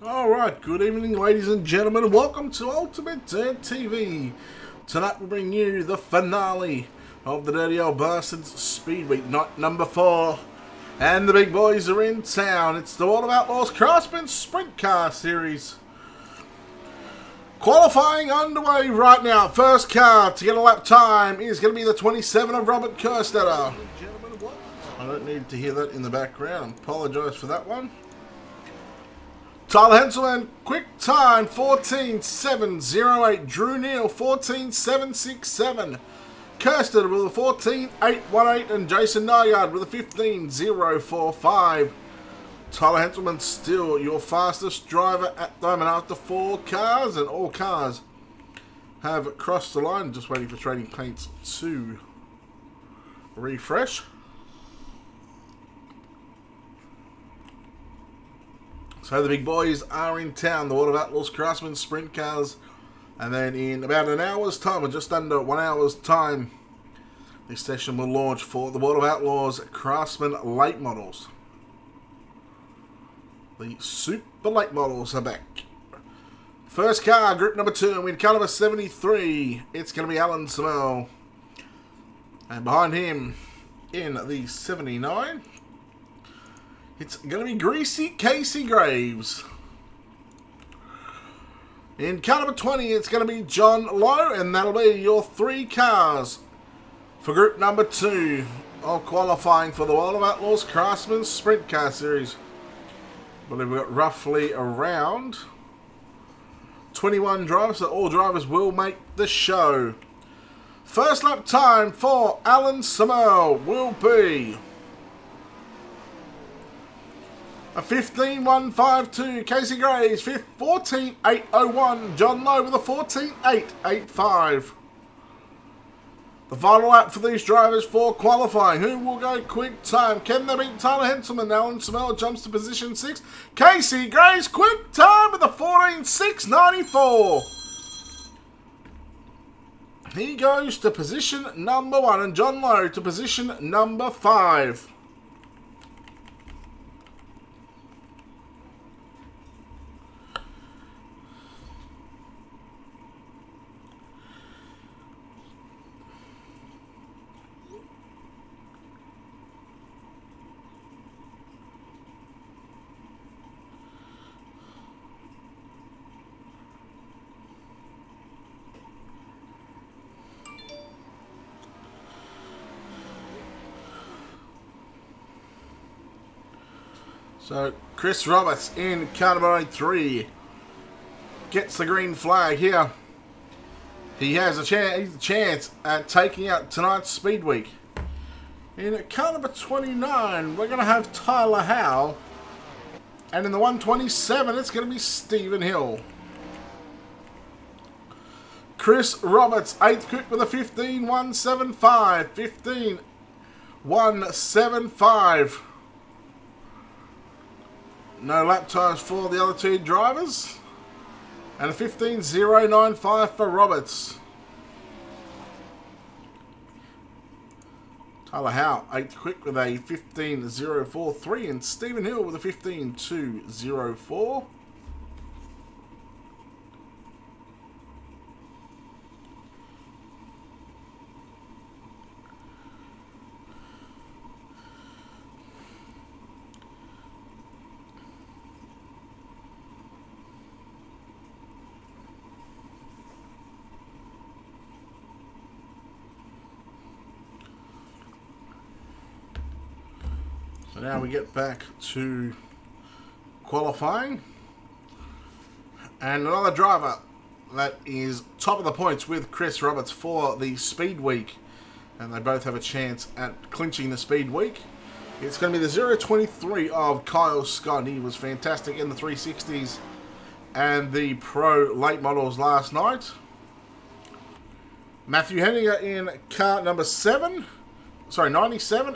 Alright, good evening ladies and gentlemen, welcome to Ultimate Dirt TV. Tonight we bring you the finale of the Dirty Old Bastards Speedweek, night number 4. And the big boys are in town. It's the World of Outlaws Craftsman Sprint Car Series. Qualifying underway right now. First car to get a lap time is going to be the 27 of Robert Kerstetter. I don't need to hear that in the background. Apologise for that one. Tyler Henselman, quick time, 14.708. Drew Neal, 14.767. Kirsten with a 14.818. And Jason Nygaard with a 15.045. Tyler Henselman still your fastest driver at the moment after 4 cars. And all cars have crossed the line. Just waiting for Trading Paints to refresh. So the big boys are in town, the World of Outlaws Craftsman Sprint Cars. And then in about an hour's time, or just under 1 hour's time, this session will launch for the World of Outlaws Craftsman Late Models. The Super Late Models are back. First car, group number 2, win car number 73. It's going to be Alan Smell. And behind him, in the 79... it's going to be Greasy Casey Graves. In car number 20, it's going to be John Lowe, and that'll be your 3 cars for group number 2 of qualifying for the World of Outlaws Craftsman Sprint Car Series. I believe we've got roughly around 21 drivers, so all drivers will make the show. First lap time for Alan Samel will be a 15.152, Casey Graves, 14.801, John Lowe with a 14.885. The final lap for these drivers for qualifying. Who will go quick time? Can they beat Tyler Henselman? Alan Samel jumps to position 6. Casey Graves, quick time with a 14.694. He goes to position number 1, and John Lowe to position number 5. So, Chris Roberts in car number 3 gets the green flag here. He has a chance at taking out tonight's Speed Week. In car number 29, we're going to have Tyler Howe. And in the 127, it's going to be Stephen Hill. Chris Roberts, 8th quick with a 15.175. 15.175. No lap times for the other 2 drivers. And a 15.095 for Roberts. Tyler Howe, 8th quick with a 15.043. And Stephen Hill with a 15.204. So now we get back to qualifying. And another driver that is top of the points with Chris Roberts for the Speed Week. And they both have a chance at clinching the Speed Week. It's going to be the 023 of Kyle Scott. He was fantastic in the 360s and the Pro Late Models last night. Matthew Henninger in car number 97,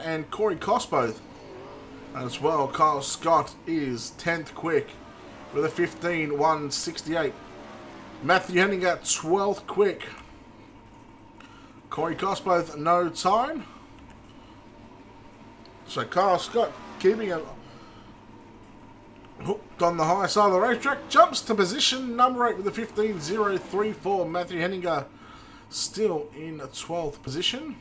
and Corey Cosboth as well. Kyle Scott is 10th quick with a 15.168. Matthew Henninger 12th quick. Corey Cosboth no time. So Kyle Scott keeping it Parked on the high side of the racetrack. Jumps to position number 8 with a 15.034. Matthew Henninger still in 12th position.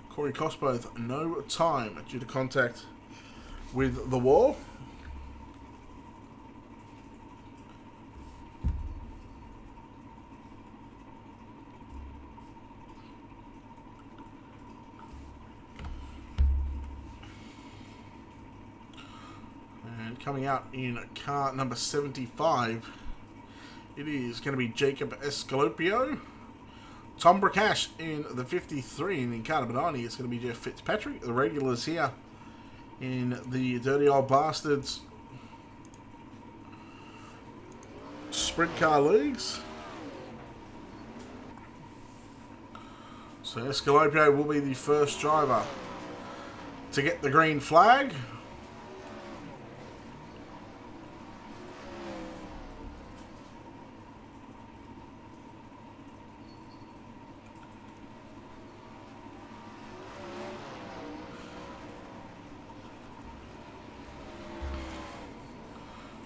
Corey Cosboth, no time due to contact with the wall. And coming out in car number 75, it is going to be Jacob Escalopio. Tom Brakash in the 53, and in car number 90 it's going to be Jeff Fitzpatrick. The regulars here in the Dirty Old Bastards Sprint Car Leagues. So Escalopio will be the first driver to get the green flag.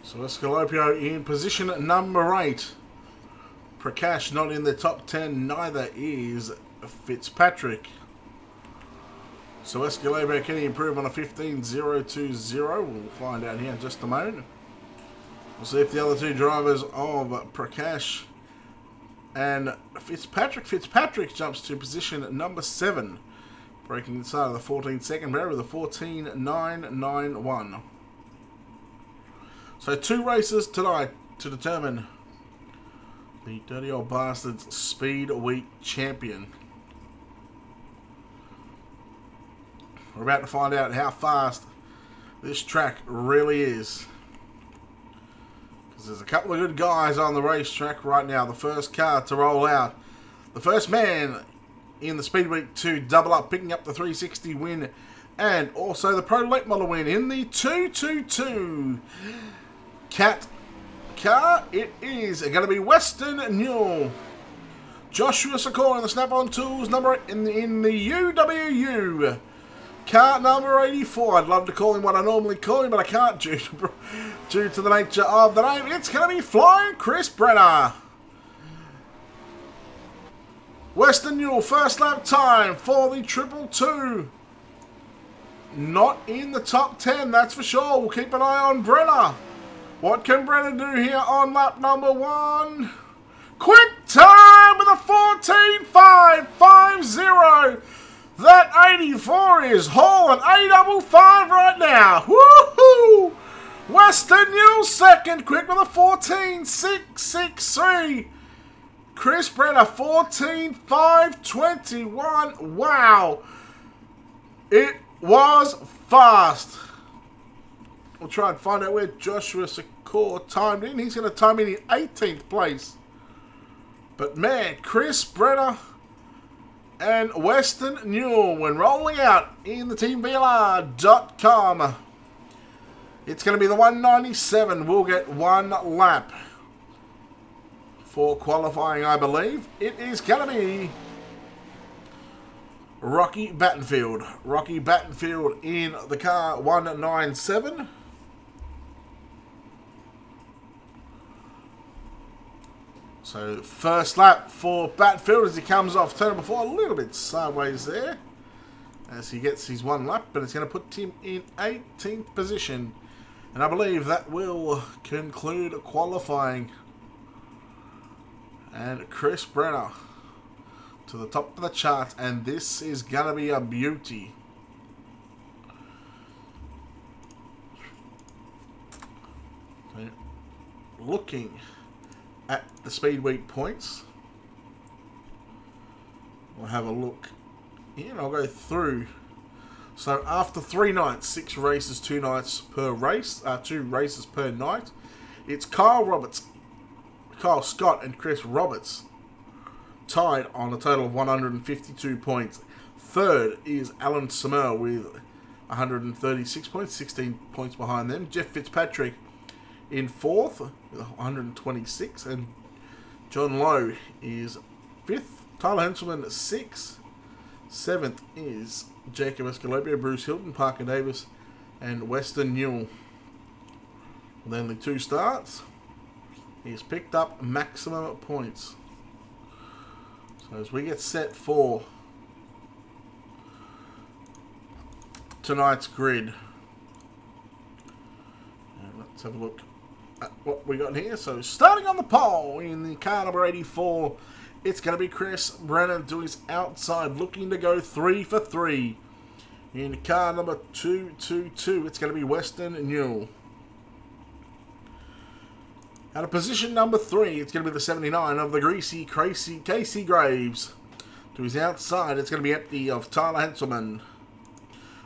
So Escalopio in position number 8. Prakash not in the top 10, neither is Fitzpatrick. So Escalopio can he improve on a 15.020? We'll find out here in just a moment. We'll see if the other two drivers of Prakash and Fitzpatrick jumps to position number 7. Breaking inside of the 14-second barrier with a 14.991. So 2 races tonight to determine the Dirty Old Bastards Speedweek champion. We're about to find out how fast this track really is. Because there's a couple of good guys on the racetrack right now. The first car to roll out. The first man in the Speedweek to double up, picking up the 360 win. And also the Pro Late Model win in the 222. Cat car, it is going to be Western Newell. Joshua Secor in the Snap-on Tools number 8 in the UWU. Car number 84. I'd love to call him what I normally call him, but I can't due to the nature of the name. It's going to be Flying Chris Brenner. Western Newell, first lap time for the 222. Not in the top 10, that's for sure. We'll keep an eye on Brenner. What can Brenner do here on lap number 1? Quick time with a 14.550. That 84 is hauling 855 right now. Woohoo! Western Newell second, quick with a 14.663. Chris Brenner 14.521. Wow. It was fast. We'll try and find out where Joshua Secor timed in. He's going to time in 18th place. But man, Chris Brenner and Western Newell when rolling out in the TeamVLR.com. It's going to be the 197. We'll get 1 lap for qualifying, I believe. It is going to be Rocky Battenfield. Rocky Battenfield in the car 197. So first lap for Battenfield as he comes off turn number 4, a little bit sideways there as he gets his 1 lap, but it's going to put him in 18th position. And I believe that will conclude qualifying. And Chris Brenner to the top of the chart, and this is going to be a beauty. Okay. Looking at the Speedweek points, we'll have a look here and I'll go through. So after 3 nights, 6 races, 2 nights per race, 2 races per night, it's Kyle Scott and Chris Roberts tied on a total of 152 points. Third is Alan Sammer with 136 points, 16 points behind them. Jeff Fitzpatrick in 4th with 126, and John Lowe is 5th. Tyler Henselman 6th. 7th is Jacob Escalopio, Bruce Hilton, Parker Davis, and Western Newell. With only 2 starts, he's picked up maximum points. So as we get set for tonight's grid, and let's have a look at what we got here. So starting on the pole in the car number 84, it's going to be Chris Brennan to his outside, looking to go 3 for 3. In car number 222, it's going to be Weston Newell. Out of position number 3, it's going to be the 79 of the greasy, crazy Casey Graves. To his outside, it's going to be empty of Tyler Henselman.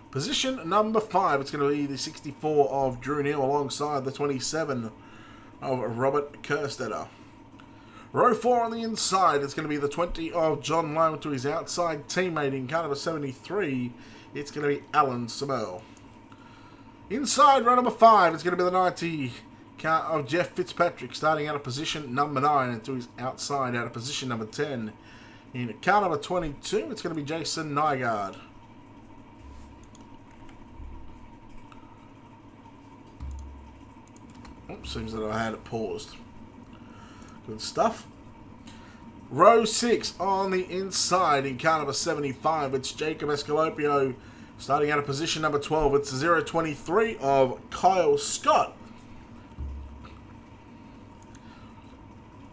Position number 5, it's going to be the 64 of Drew Neal alongside the 27 of Robert Kerstetter. Row 4 on the inside, it's going to be the 20 of John Lone to his outside teammate in car number 73. It's going to be Alan Samel. Inside row number 5, it's going to be the 90 car of Jeff Fitzpatrick, starting out of position number 9 and to his outside out of position number 10. In car number 22, it's going to be Jason Nygaard. Oops, seems that I had it paused. Good stuff. Row 6 on the inside in car number 75, it's Jacob Escalopio, starting out of position number 12. It's 023 of Kyle Scott.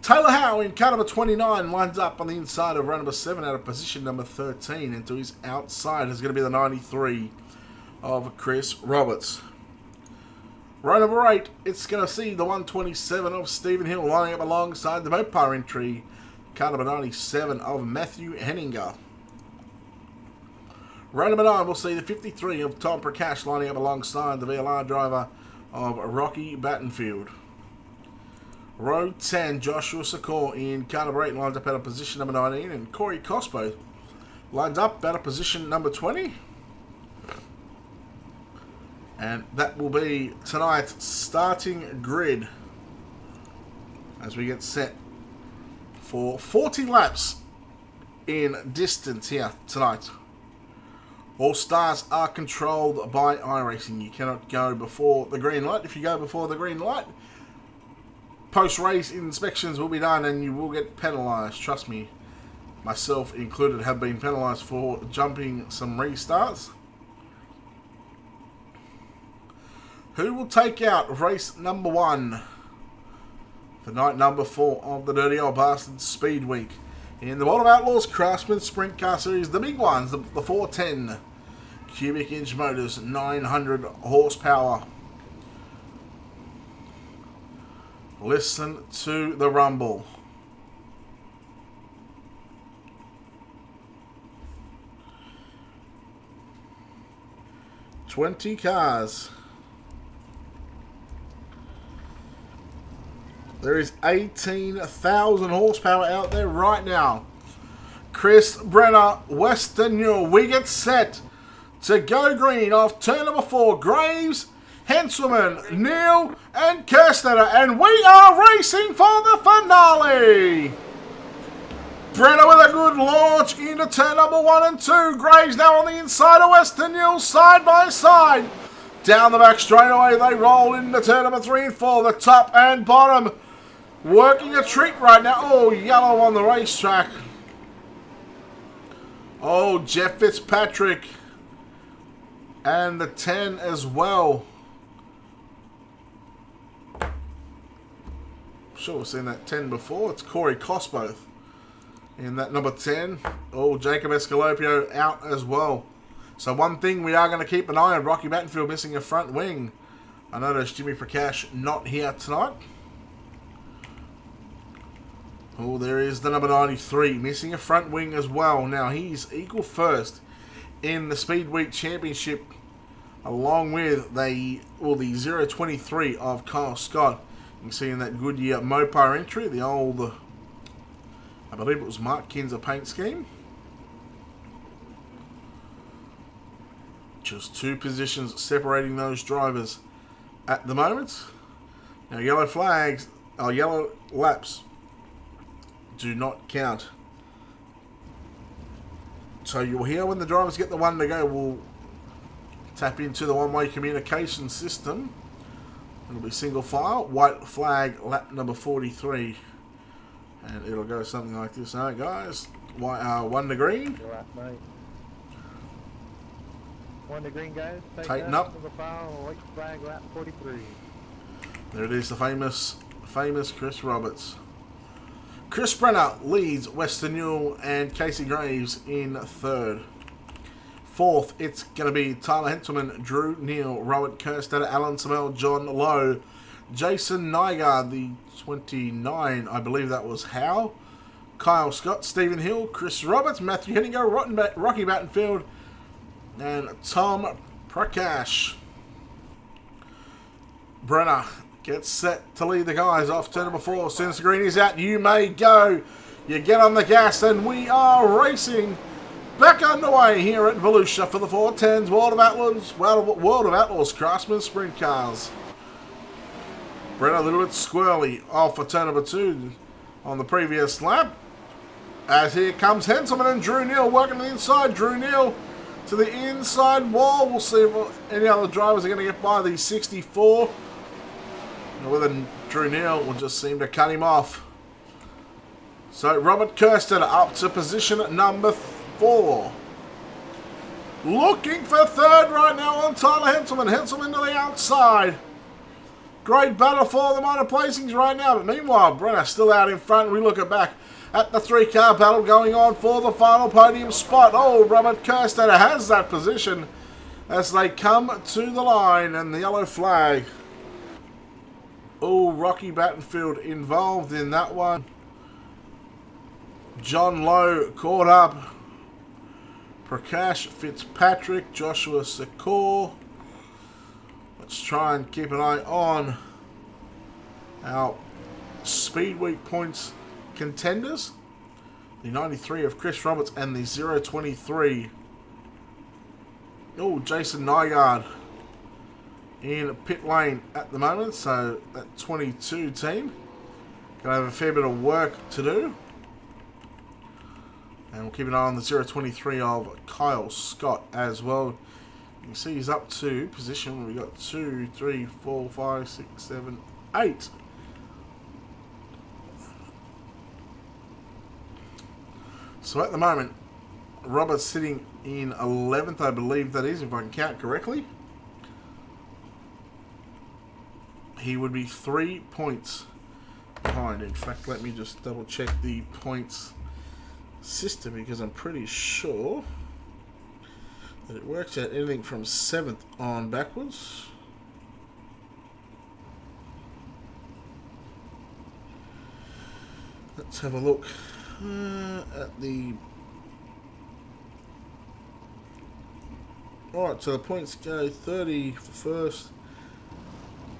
Taylor Howe in car number 29 lines up on the inside of row number 7 out of position number 13. And to his outside is going to be the 93 of Chris Roberts. Row number 8, it's going to see the 127 of Stephen Hill lining up alongside the Mopar entry. Car number 97 of Matthew Henninger. Row number 9, we'll see the 53 of Tom Prakash lining up alongside the VLR driver of Rocky Battenfield. Row 10, Joshua Secor in car number 8 lines up out of position number 19, and Corey Cospo lines up out of position number 20. And that will be tonight's starting grid as we get set for 40 laps in distance here tonight. All stars are controlled by iRacing. You cannot go before the green light. If you go before the green light, post-race inspections will be done and you will get penalised. Trust me, myself included have been penalised for jumping some restarts. Who will take out race number 1 for night number 4 of the Dirty Old Bastard Speed Week? In the World of Outlaws Craftsman Sprint Car Series, the big ones, the 410 cubic inch motors, 900 horsepower. Listen to the rumble. $20 cars. There is 18,000 horsepower out there right now. Chris Brenner, Western Newell. We get set to go green off turn number 4. Graves, Henselman, Neal, and Kerstetter. And we are racing for the finale. Brenner with a good launch into turn number 1 and 2. Graves now on the inside of Western Newell, side by side. Down the back straightaway, they roll into turn number 3 and 4. The top and bottom working a treat right now. Oh, yellow on the racetrack. Oh, Jeff Fitzpatrick. And the 10 as well. Sure, we've seen that 10 before. It's Corey Cosboth in that number 10. Oh, Jacob Escalopio out as well. So one thing we are going to keep an eye on, Rocky Battenfield missing a front wing. I noticed Jimmy Prakash not here tonight. Oh, there is the number 93, missing a front wing as well. Now, he's equal first in the Speedweek Championship, along with the 023 of Kyle Scott. You can see in that Goodyear Mopar entry, the old, I believe it was Mark Kinzer paint scheme. Just 2 positions separating those drivers at the moment. Now, yellow flags, yellow laps do not count. So you'll hear when the drivers get the 1 to go, we'll tap into the one-way communication system. It'll be single file, white flag, lap number 43. And it'll go something like this. Alright guys, 1 to green. Your last night. 1 to green, guys. Tighten up. Single file, white flag, lap 43. There it is, the famous Chris Roberts. Chris Brenner leads Western Newell and Casey Graves in 3rd. 4th, it's going to be Tyler Henselman, Drew Neal, Robert Kerstetter, Alan Samel, John Lowe, Jason Nygaard, the 29, I believe that was Howe, Kyle Scott, Stephen Hill, Chris Roberts, Matthew Hennigo, Rocky Battenfield, and Tom Prakash. Brenner gets set to lead the guys off turn number 4. As soon as the green is out, you may go. You get on the gas, and we are racing back underway here at Volusia for the 410s World of Outlaws Craftsman Sprint Cars. Brenner a little bit squirrely off for turn number 2 on the previous lap. As here comes Henselman and Drew Neal working to the inside. Drew Neal to the inside wall. We'll see if any other drivers are going to get by the 64. Whether Drew Neal will just seem to cut him off. So Robert Kirsten up to position at number 4. Looking for 3rd right now on Tyler Henselman. Henselman to the outside. Great battle for the minor placings right now. But meanwhile, Brenner still out in front. We look back at the 3-car battle going on for the final podium spot. Oh, Robert Kirsten has that position as they come to the line and the yellow flag. Oh, Rocky Battenfield involved in that one. John Lowe caught up. Prakash Fitzpatrick, Joshua Secor. Let's try and keep an eye on our Speedweek points contenders. The 93 of Chris Roberts and the 023. Oh, Jason Nygaard in pit lane at the moment, so that 22 team gonna have a fair bit of work to do. And we'll keep an eye on the 023 of Kyle Scott as well. You can see he's up to position. We got 2, 3, 4, 5, 6, 7, 8. So at the moment, Robert's sitting in 11th, I believe that is, if I can count correctly. He would be 3 points behind. In fact, let me just double check the points system because I'm pretty sure that it works out anything from 7th on backwards. Let's have a look at the... Alright, so the points go 30 for first,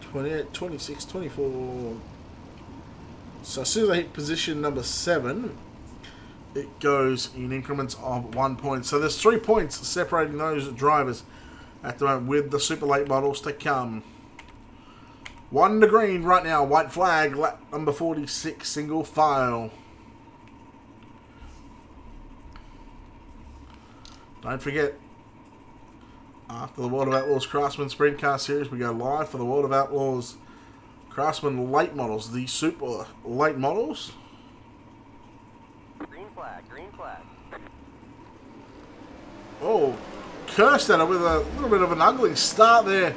28, 26, 24. So as soon as I hit position number 7, it goes in increments of 1 point. So there's 3 points separating those drivers at the moment with the super late models to come. 1 to green right now, white flag, lap number 46, single file. Don't forget, after the World of Outlaws Craftsman Sprint Car Series, we go live for the World of Outlaws Craftsman late models, the super late models. Green flag, green flag. Oh, Kerstetter with a little bit of an ugly start there,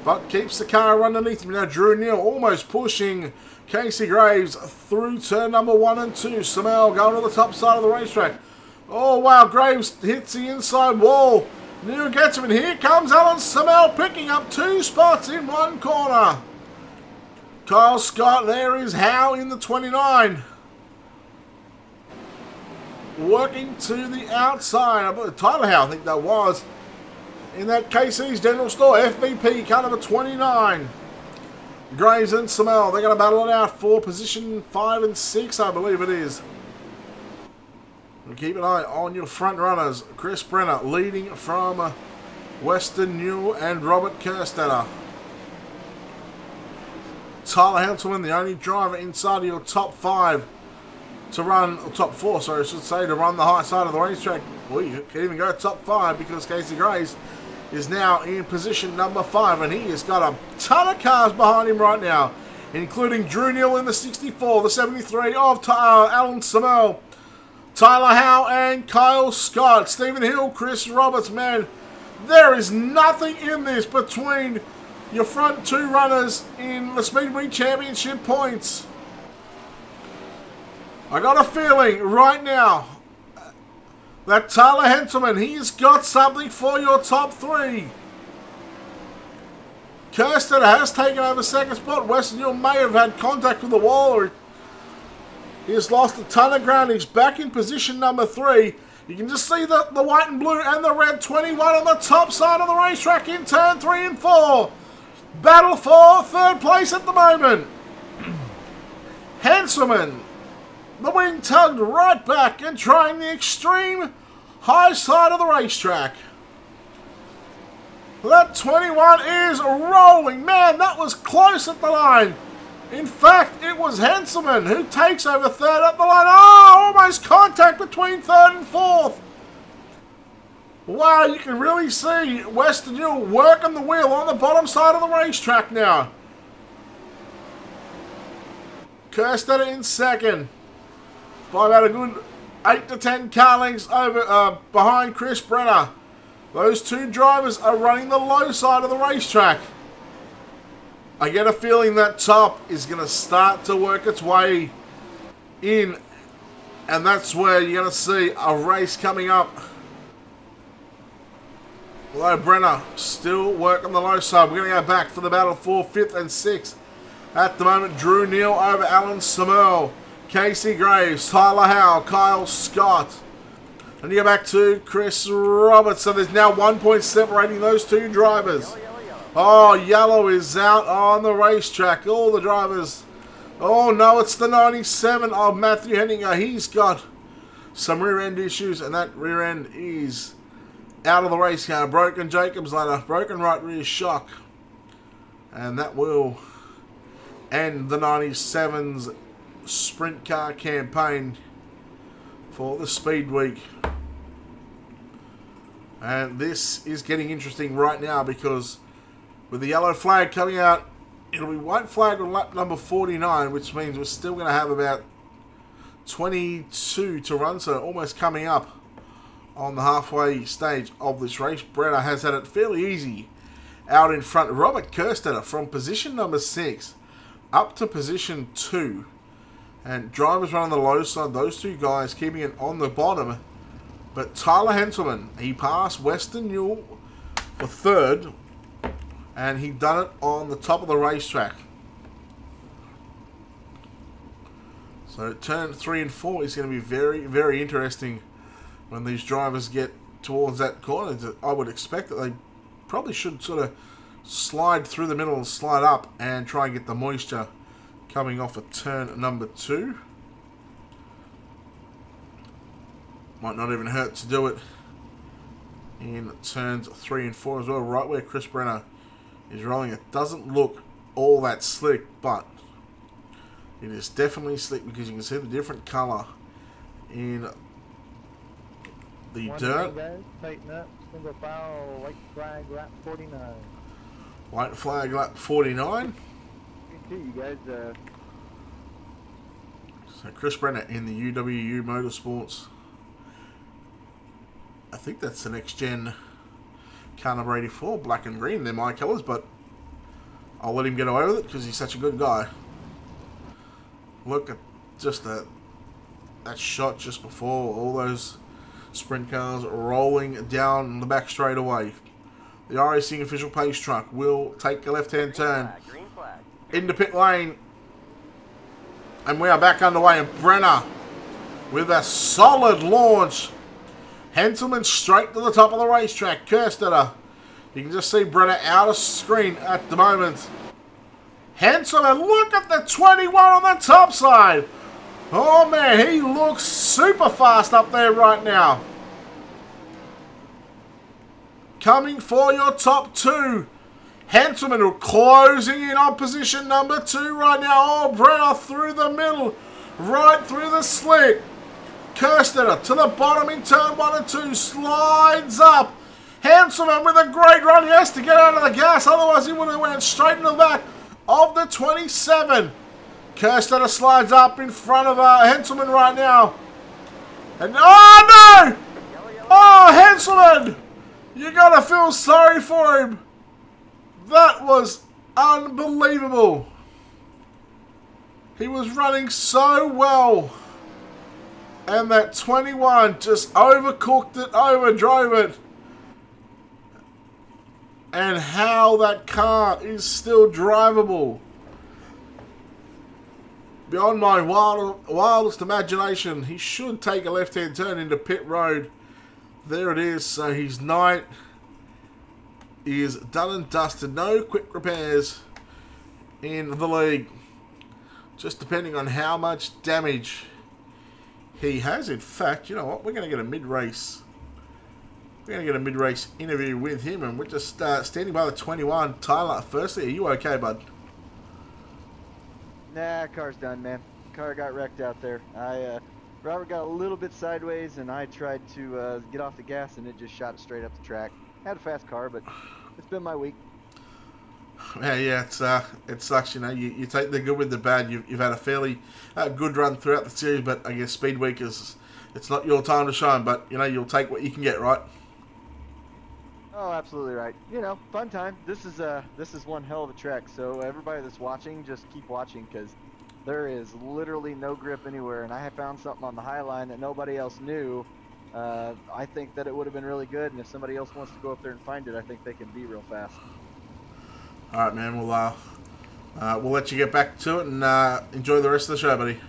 but keeps the car underneath him. Now Drew Neal almost pushing Casey Graves through turn number 1 and 2. Samel going to the top side of the racetrack. Oh wow, Graves hits the inside wall. Neal gets him, and here comes Alan Samel picking up 2 spots in 1 corner. Kyle Scott, there is Howe in the 29. Working to the outside. Tyler Howe, I think that was. In that KC's General Store, FVP, car number 29. Graves and Samel, they're going to battle it out for position 5 and 6, I believe it is. And keep an eye on your front runners. Chris Brenner leading from Western Newell and Robert Kerstetter. Tyler Henselman, the only driver inside of your top 5 to run, or top 4, sorry, I should say, to run the high side of the racetrack. Well, you can even go top 5 because Casey Graves is now in position number 5, and he has got a ton of cars behind him right now, including Drew Neal in the 64, the 73 of Alan Samel, Tyler Howe and Kyle Scott, Stephen Hill, Chris Roberts. Man, there is nothing in this between your front 2 runners in the Speedweek Championship points. I got a feeling right now that Tyler Henselman, he's got something for your top 3. Kirsten has taken over second spot. Western Hill may have had contact with the wall, or he has lost a ton of ground. He's back in position number 3. You can just see the white and blue and the red 21 on the top side of the racetrack in turn 3 and 4. Battle for 3rd place at the moment. Henselman, the wing tugged right back and trying the extreme high side of the racetrack. That 21 is rolling. Man, that was close at the line. In fact, it was Henselman who takes over 3rd at the line. Oh, almost contact between 3rd and 4th. Wow, you can really see Western Hill working the wheel on the bottom side of the racetrack now. Kirstetter in 2nd. By about a good 8 to 10 car lengths over behind Chris Brenner. Those 2 drivers are running the low side of the racetrack. I get a feeling that top is going to start to work its way in, and that's where you're going to see a race coming up. Although Brenner still working the low side. We're going to go back for the battle for 5th and 6th. At the moment, Drew Neal over Alan Samel, Casey Graves, Tyler Howe, Kyle Scott. And you go back to Chris Roberts. So there's now 1 point separating those 2 drivers. Oh, yellow is out on the racetrack. All the drivers. Oh no, it's the 97 of Matthew Henninger. He's got some rear end issues, and that rear end is out of the race car. Broken Jacobs ladder, broken right rear shock. And that will end the 97's sprint car campaign for the Speedweek. And this is getting interesting right now, because with the yellow flag coming out, it'll be white flag on lap number 49, which means we're still going to have about 22 to run, so almost coming up on the halfway stage of this race. Brenner has had it fairly easy out in front. Robert Kirstetter from position number 6 up to position 2. And drivers running the low side, those 2 guys keeping it on the bottom. But Tyler Henselman, he passed Western Hill for 3rd. And he done it on the top of the racetrack. So turn 3 and 4 is going to be very, very interesting when these drivers get towards that corner. I would expect that they probably should sort of slide through the middle and slide up and try and get the moisture coming off of turn number 2. Might not even hurt to do it in turns 3 and 4 as well, right where Chris Brenner is rolling. It doesn't look all that slick, but it is definitely slick because you can see the different colour in the dirt. Guys, tighten up. Single file, white flag, lap 49. White flag, lap 49. You guys, So Chris Brenner in the UWU Motorsports. I think that's the next gen car number 84, black and green. They're my colours, but I'll let him get away with it because he's such a good guy. Look at just that shot just before, all those sprint cars rolling down the back straightaway. The iRacing official pace truck will take a left-hand turn into pit lane. And we are back underway, and Brenner with a solid launch. Henselman straight to the top of the racetrack. Kirstetter. You can just see Brenner out of screen at the moment. Henselman, look at the 21 on the top side. Oh man, he looks super fast up there right now. Coming for your top 2. Henselman closing in on position number 2 right now. Oh, Brenner through the middle, right through the slick. Kirstetter to the bottom in turn 1 and 2, slides up. Hanselman with a great run. He has to get out of the gas, otherwise he would have went straight into the back of the 27. Kerstetter slides up in front of Hanselman right now. And oh no! Oh, Hanselman! You gotta feel sorry for him. That was unbelievable. He was running so well. And that 21 just overcooked it, overdrove it. And how that car is still drivable. Beyond my wildest imagination, he should take a left-hand turn into pit road. There it is. So his night is done and dusted. No quick repairs in the league. Just depending on how much damage he has. In fact, you know what? We're going to get a mid-race. We're going to get a mid-race interview with him, and we're just standing by the 21. Tyler, firstly, are you okay, bud? Nah, car's done, man. Car got wrecked out there. Robert got a little bit sideways, and I tried to get off the gas, and it just shot straight up the track. Had a fast car, but it's been my week. Yeah, it sucks, you know. You take the good with the bad. You've had a fairly good run throughout the series, but I guess Speedweek it's not your time to shine. But you know, you'll take what you can get, right? Oh, absolutely right. You know, fun time. This is one hell of a track. So everybody that's watching, just keep watching, because there is literally no grip anywhere. And I have found something on the high line that nobody else knew. I think that it would have been really good, and if somebody else wants to go up there and find it, I think they can be real fast. All right, man. We'll let you get back to it and enjoy the rest of the show, buddy.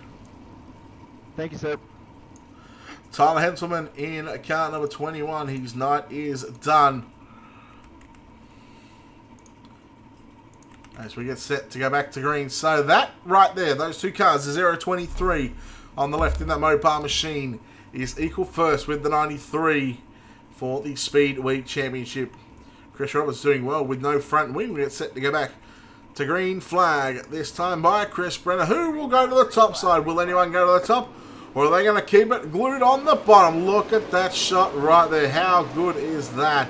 Thank you, sir. Tyler Hanselman in car number 21. His night is done. As we get set to go back to green. So that right there, those two cars, the 023 on the left in that Mopar machine, is equal first with the 93 for the Speedweek Championship. Chris Roberts doing well with no front wing. We get set to go back to green flag. This time by Chris Brenner. Who will go to the top side? Will anyone go to the top? Or are they going to keep it glued on the bottom? Look at that shot right there. How good is that?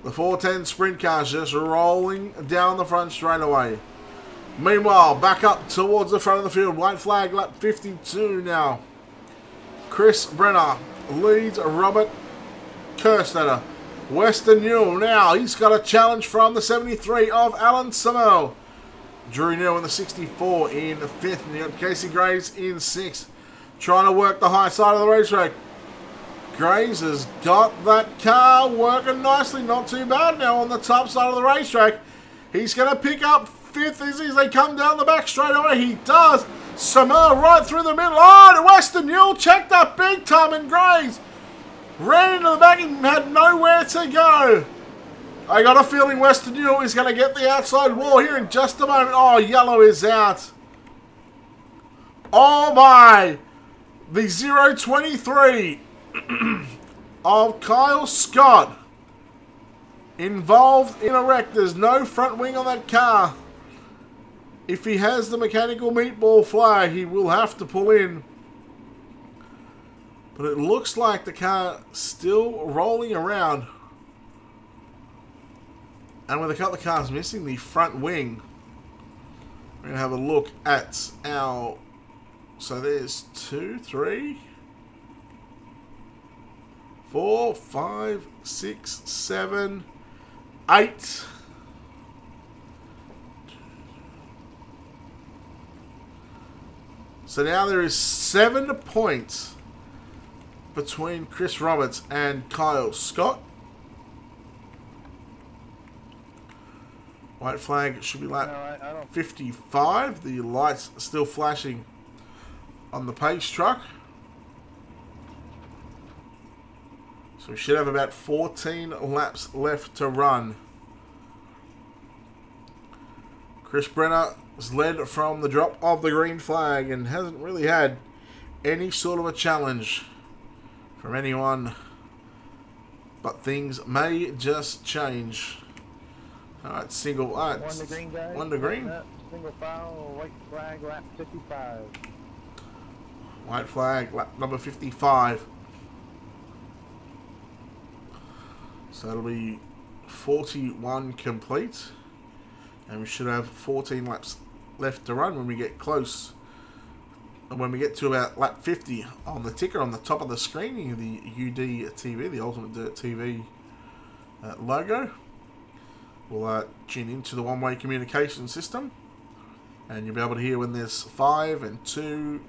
The 410 sprint cars just rolling down the front straight away. Meanwhile, back up towards the front of the field. White flag lap 52 now. Chris Brenner leads Robert Kerstetter. Weston Newell now. He's got a challenge from the 73 of Alan Samel. Drew Neal in the 64 in 5th. And you got Casey Graves in 6th. Trying to work the high side of the racetrack. Graves has got that car working nicely. Not too bad now on the top side of the racetrack. He's going to pick up 5th as they come down the back straight away. He does. Samel right through the middle. Oh, Weston Newell checked up big time, and Graves ran into the back and had nowhere to go. I got a feeling Weston Newell is going to get the outside wall here in just a moment. Oh, yellow is out. Oh my. The 023 of Kyle Scott involved in a wreck. There's no front wing on that car. If he has the mechanical meatball flag, he will have to pull in. But it looks like the car still rolling around. And with a couple of cars missing the front wing, we're going to have a look at our... So there's 2, 3, 4, 5, 6, 7, 8. So now there is 7 points between Chris Roberts and Kyle Scott. White flag should be lap 55. The lights are still flashing on the pace truck. So we should have about 14 laps left to run. Chris Brenner has led from the drop of the green flag and hasn't really had any sort of a challenge from anyone. But things may just change. Alright, single. Alright, One to green, guys. One to green. Single foul, white flag, lap 55. White flag, lap number 55. So it'll be 41 complete. And we should have 14 laps left to run when we get close. And when we get to about lap 50 on the ticker on the top of the screen, you the UD TV, the Ultimate Dirt TV logo. We'll tune into the one-way communication system. And you'll be able to hear when there's 5 and 2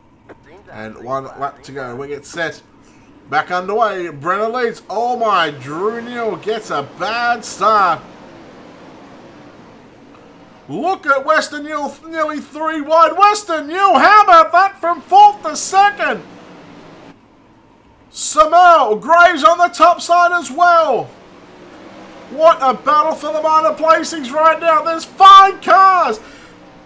and 1 lap to go. We get set. Back underway. Brenner leads. Oh my, Drew Neal gets a bad start. Look at Western Newell, nearly 3 wide. Western Newell, how about that from 4th to 2nd? Samuel Graves on the top side as well. What a battle for the minor placings right now. There's 5 cars.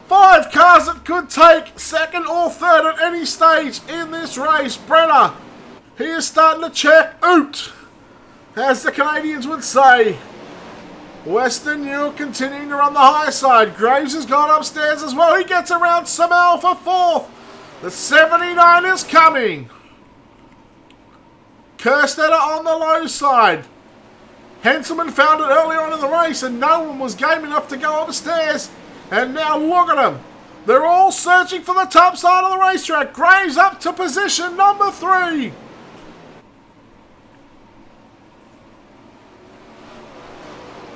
5 cars that could take 2nd or 3rd at any stage in this race. Brenner, he is starting to check out, as the Canadians would say. Western Newell continuing to run the high side. Graves has gone upstairs as well. He gets around Samuel for 4th. The 79 is coming. Kerstetter on the low side. Henselman found it earlier on in the race and no one was game enough to go upstairs. And now look at them. They're all searching for the top side of the racetrack. Graves up to position number 3.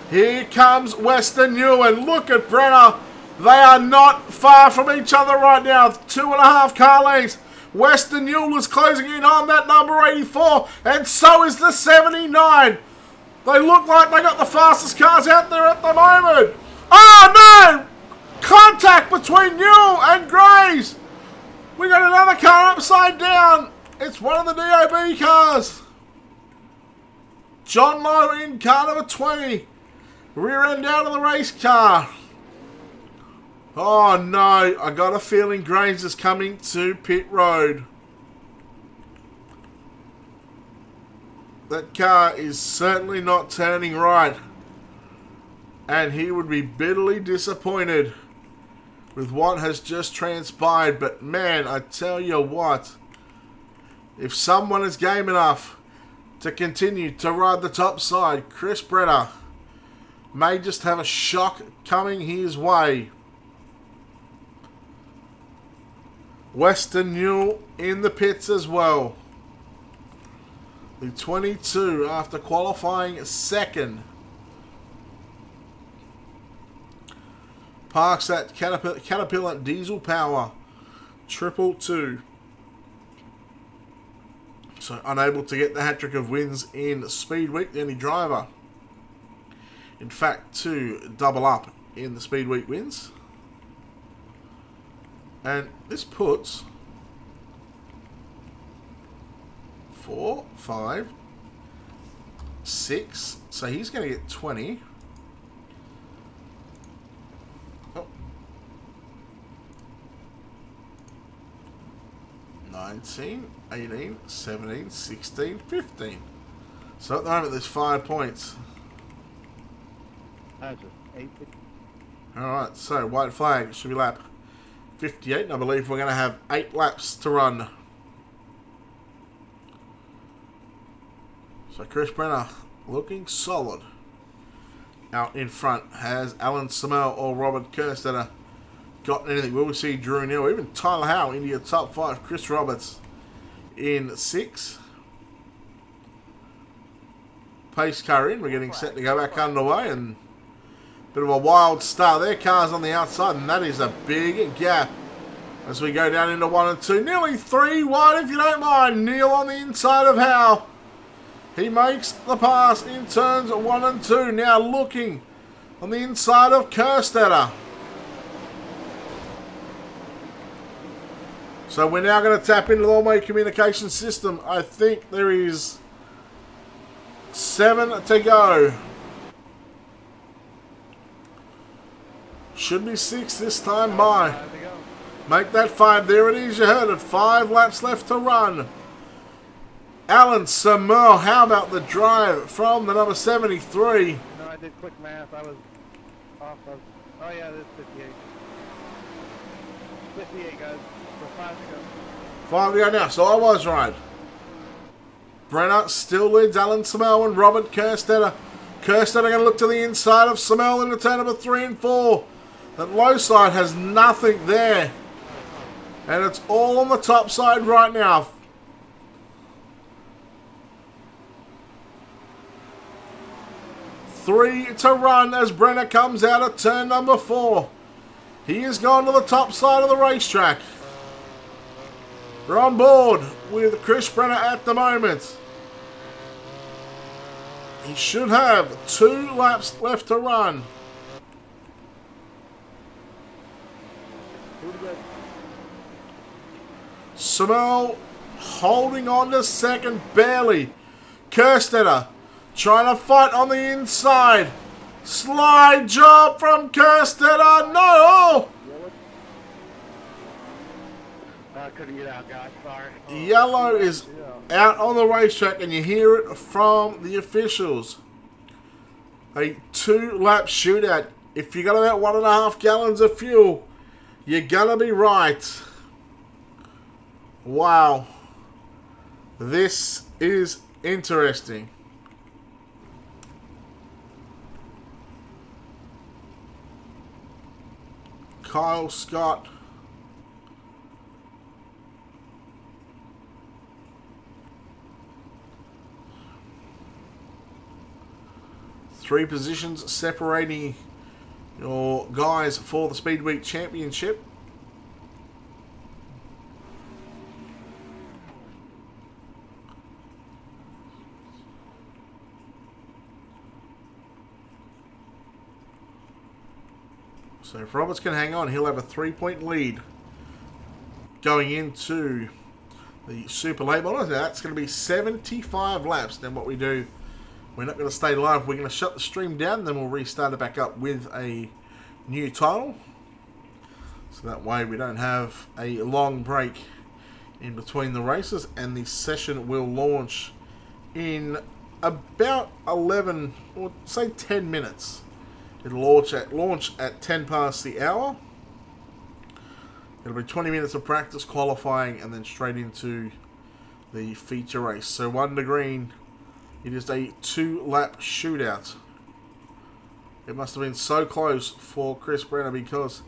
Here comes Western Newell, and look at Brenner. They are not far from each other right now. 2.5 car lengths. Western Newell is closing in on that number 84, and so is the 79. They look like they got the fastest cars out there at the moment. Oh no! Contact between Newell and Graves. We got another car upside down. It's one of the DOB cars. John Lowe in car number 20. Rear end out of the race car. Oh no, I got a feeling Graves is coming to pit road. That car is certainly not turning right. And he would be bitterly disappointed with what has just transpired. But man, I tell you what, if someone is game enough to continue to ride the top side, Chris Brenner may just have a shock coming his way. Western Newell in the pits as well. The 22 after qualifying 2nd. Parks that Caterpillar diesel power. 222. So unable to get the hat-trick of wins in Speedweek, the only driver, in fact, to double up in the Speedweek wins. And this puts 4, 5, 6. So he's going to get 20. Oh. 19, 18, 17, 16, 15. So at the moment there's 5 points. Alright, so white flag should be lap 58, and I believe we're going to have 8 laps to run. So Chris Brenner looking solid. Out in front, has Alan Samuel or Robert Kerstetter gotten anything? Will we see Drew Neal, even Tyler Howe into your top 5, Chris Roberts in 6. Pace car in, we're getting set to go back underway, and bit of a wild start. Their car's on the outside, and that is a big gap as we go down into 1 and 2. Nearly 3 wide, if you don't mind. Neal on the inside of Howe. He makes the pass in turns 1 and 2. Now looking on the inside of Kerstetter. So we're now going to tap into the one-way communication system. I think there is 7 to go. Should be 6 this time by. Make that 5. There it is. You heard it. 5 laps left to run. Alan Samuel, how about the drive from the number 73? No, I did quick math. I was off of... Oh yeah, this is 58. 58, guys. For 5 to go. 5 to go now. So I was right. Brenner still leads Alan Samuel and Robert Kerstetter Kirsten are going to look to the inside of Samel into turn number 3 and 4. That low side has nothing there. And it's all on the top side right now. Three to run as Brenner comes out of turn number 4. He is going to the top side of the racetrack. We're on board with Chris Brenner at the moment. He should have 2 laps left to run. Samel holding on to second barely. Kerstetter trying to fight on the inside. Slide job from Kerstetter. No! Couldn't get out, guys. Sorry. Yellow is out on the racetrack, and you hear it from the officials. A 2-lap shootout. If you got about 1.5 gallons of fuel, you're gonna be right. Wow. This is interesting. Kyle Scott. Three positions separating your guys for the Speedweek Championship. So if Roberts can hang on, he'll have a 3-point lead going into the Super Late Model. That's going to be 75 laps. Then what we do, we're not going to stay live. We're going to shut the stream down, then we'll restart it back up with a new title. So that way we don't have a long break in between the races, and the session will launch in about 11 or say 10 minutes. It'll launch at 10 past the hour. It'll be 20 minutes of practice qualifying and then straight into the feature race. So 1 to green. It is a 2-lap shootout. It must have been so close for Chris Brenner because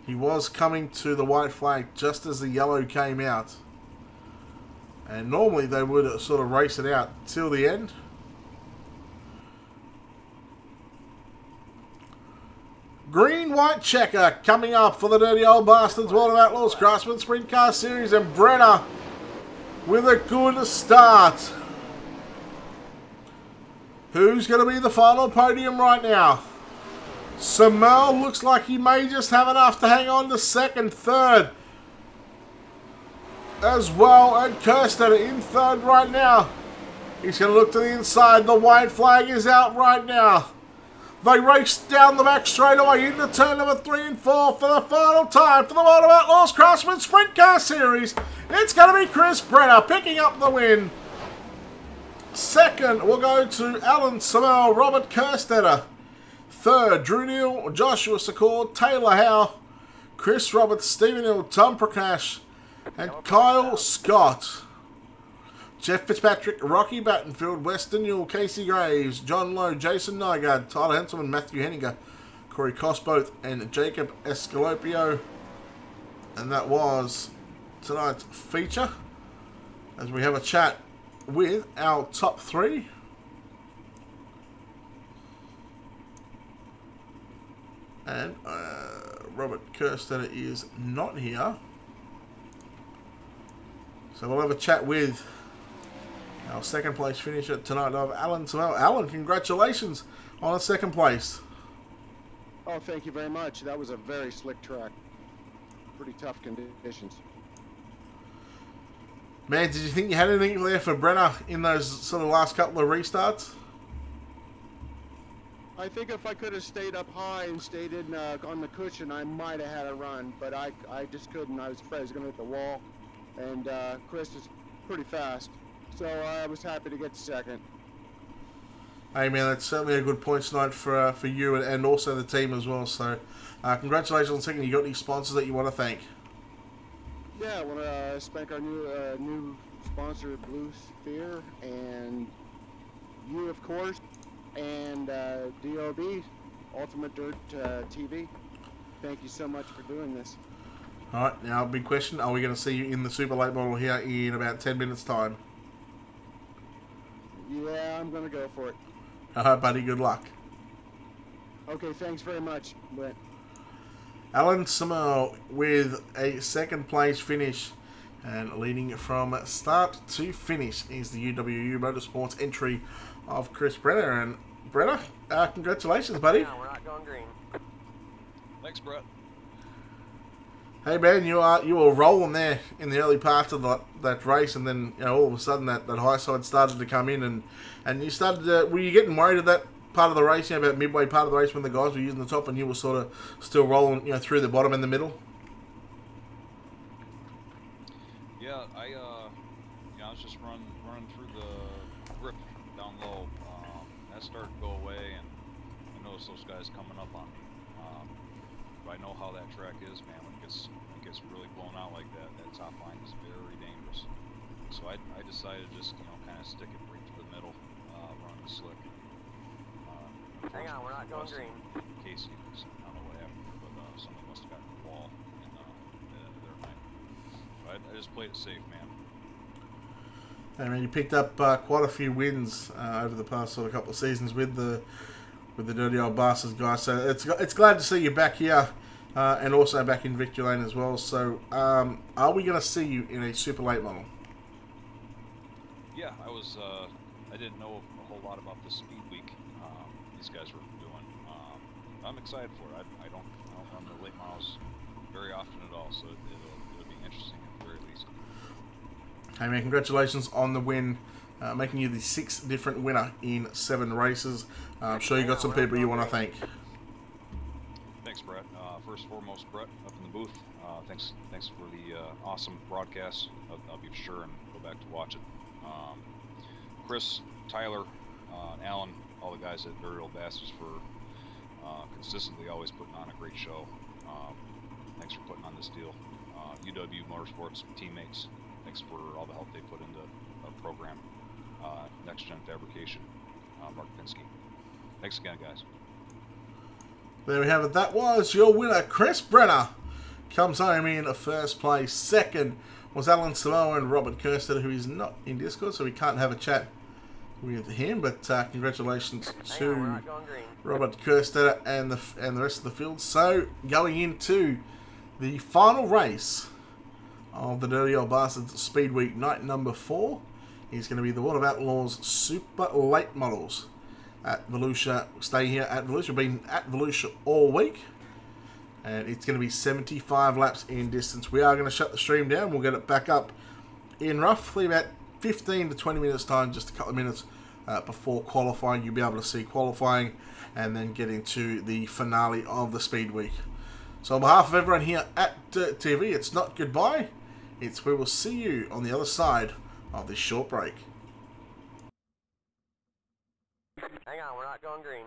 he was coming to the white flag just as the yellow came out. And normally they would sort of race it out till the end. Green-white checker coming up for the Dirty Old Bastards World of Outlaws Craftsman Sprint Car Series, and Brenner with a good start. Who's going to be the final podium right now? Samel looks like he may just have enough to hang on to second, third as well, and Kirsten in third right now. He's going to look to the inside. The white flag is out right now. They race down the back straight away into turn number 3 and 4 for the final time for the World of Outlaws Craftsman Sprint Car Series. It's going to be Chris Brenner picking up the win. Second will go to Alan Samel, Robert Kerstetter. Third, Drew Neal, Joshua Secord, Taylor Howe, Chris Roberts, Stephen Hill, Tom Prakash, and Kyle Scott. Jeff Fitzpatrick, Rocky Battenfield, Weston Newell, Casey Graves, John Lowe, Jason Nygaard, Tyler Henselman, Matthew Henninger, Corey Cosboth, and Jacob Escalopio. And that was tonight's feature as we have a chat with our top 3. And Robert Kerstetter is not here. So we'll have a chat with our second place finisher tonight of Alan Samel. Alan, congratulations on a second place. Oh, thank you very much. That was a very slick track. Pretty tough conditions. Man, did you think you had anything there for Brenner in those sort of last couple of restarts? I think if I could have stayed up high and stayed in on the cushion, I might have had a run, but I just couldn't. I was afraid I was going to hit the wall, and Chris is pretty fast, so I was happy to get second. Hey man, that's certainly a good point tonight for you and also the team as well. So, congratulations on second. You got any sponsors that you want to thank? Yeah, I want to thank our new sponsor, Blue Sphere, and you, of course. and DOB, Ultimate Dirt TV. Thank you so much for doing this. Alright, now big question. Are we going to see you in the super late model here in about 10 minutes time? Yeah, I'm going to go for it. Alright, buddy. Good luck. Okay, thanks very much, Brent. Alan Samo with a second place finish, and leading from start to finish is the UWU Motorsports entry of Chris Brenner. And Brenner, congratulations, buddy. No, we're not going green. Thanks, Brett. Hey man, you were rolling there in the early parts of that race, and then all of a sudden that high side started to come in, and you started to, were you getting worried at that part of the race, about midway part of the race when the guys were using the top and you were sort of still rolling, through the bottom and the middle? Yeah, I was just running through the grip down low. That started to go away, and I noticed those guys coming up on me. But I know how that track is, man. When it gets really blown out like that, that top line is very dangerous. So I decided to just kind of stick it right to the middle, running the slick. Hang on, we're not going green. Casey, I don't know what happened, but somebody must have gotten the wall in their night. But I just played it safe, man. I mean, you picked up quite a few wins over the past sort of couple of seasons with the Dirty Old Bastards guys. So it's glad to see you back here, and also back in Victory Lane as well. So are we going to see you in a super late model? Yeah, I didn't know a whole lot about the Speedweek these guys were doing. I'm excited for it. I don't run the late models very often at all, so it'll be interesting at the very least. Hey man, congratulations on the win, making you the 6th different winner in 7 races. I'm sure you got some people you want to thank. Thanks, Brett. First and foremost, Brett up in the booth. Thanks for the awesome broadcast. I'll be sure and go back to watch it. Chris, Tyler, and Alan, all the guys at Dirty Old Bastards for consistently always putting on a great show. Thanks for putting on this deal. UW Motorsports teammates, thanks for all the help they put into our program. Next Gen Fabrication, Mark Pinsky. Thanks again, guys. There we have it. That was your winner, Chris Brenner. Comes home in first place. Second was Alan Samoa and Robert Kerstetter, who is not in Discord, so we can't have a chat with him. But congratulations to Robert Kerstetter and the rest of the field. So going into the final race of the Dirty Old Bastards Speedweek night number 4 is going to be the World of Outlaws Super Late Models at Volusia. Stay here at Volusia. We've been at Volusia all week, and it's going to be 75 laps in distance. We are going to shut the stream down. We'll get it back up in roughly about 15 to 20 minutes time, just a couple of minutes before qualifying. You'll be able to see qualifying and then get into the finale of the Speed Week. So on behalf of everyone here at Dirt TV, it's not goodbye. It's we will see you on the other side of this short break. Hang on, we're not going green.